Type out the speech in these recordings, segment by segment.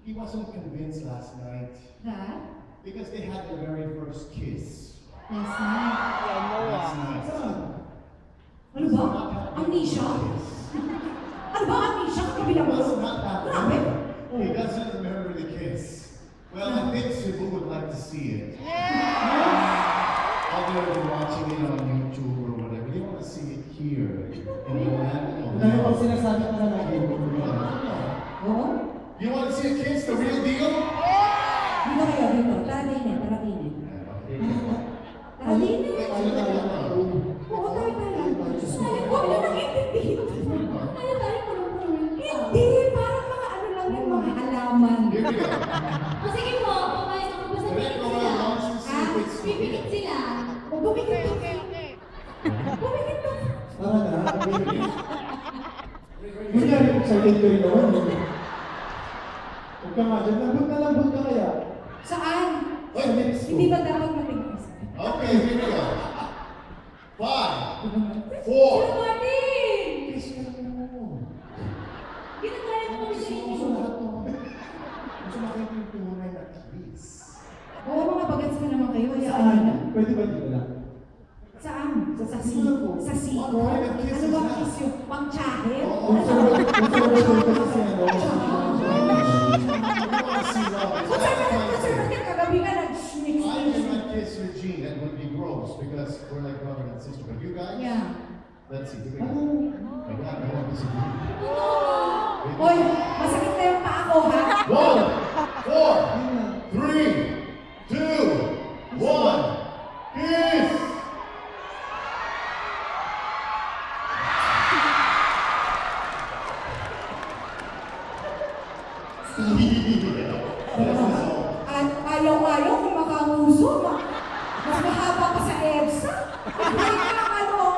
He wasn't convinced last night. That? Because they had their very first kiss. Last night. Last night. Ano ba? Amnesia? Ano ba amnesia? Kabilang mo? It's not that Grabe. He doesn't remember the kiss. Well, I think Cebu would like to see it. Although they're watching it on YouTube or whatever, they want to see it here in the land of Dahil pag sinasabi ka na lagi. Oo? You want to see a kiss, the real deal? Dito kayo, dito. Taratinin, taratinin. Taratinin? Oo, tayo. Huwag na nang-intindihin. Tayo, parang hindi, parang mga ano lang yung mga halaman. Here we go. O sige po, pumayag ako ba sa Direct pipikit Royal sila? wants to see if it's Pipikit sila. O, bumikit ka. Bumikit ka. Tara na. Kunyari, excited ko rin naman. Huwag ka nga dyan. Lambot ka kaya. Saan? Wait, Hindi ba dapat matigas? Okay, here we go. 5, 4. Sir Martin! Kiss ka mo. Ginagaya mo kami sa inyo. Gusto lahat to. Gusto makita yung tunay na kiss. Oo, mga bagats ka naman kayo. Saan? Pwede ba dito lang? Saan? Sa Siko. Sa Siko? What kind of kiss Ano is ba that? kiss yung pang-tsahe? Oo. Ang sarap kasi ano. Kagabi ka nag-schmix. I cannot kiss Regine. That would be gross because we're like brother and sister. But you guys? Yeah. Let's see. Here we go. My God, I want to see you. Hoy, masakit na yung paa ko, ha? 1, 4, 3, 2, 1. Kiss! At ayaw-ayaw kung makanguso. Mas mahaba pa sa EDSA. Hindi ka ano ako.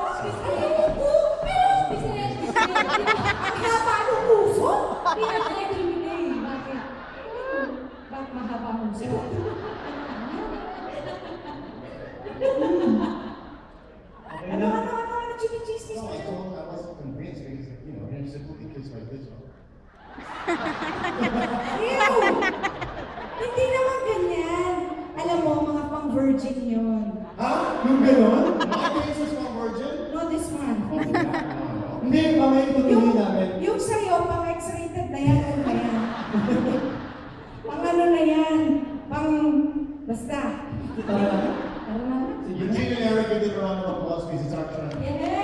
Ang haba ng puso. Bakit? Bakit mahaba ang puso? Ano, chini-chismis No, ka I dyan? told him I wasn't convinced because, you know, he said, "Who kiss like this one?" Ew! Hindi naman ganyan. Alam mo, mga pang-virgin yun. Ha? Yung gano'n? My kiss is from virgin? No, this one. Oh, no. Hindi, mamaya tutuloy namin. Yung sa'yo, Basta. Tara na. Tara na. Sige na. Eugene and Eric, give them a round of applause because it's our turn. Yes!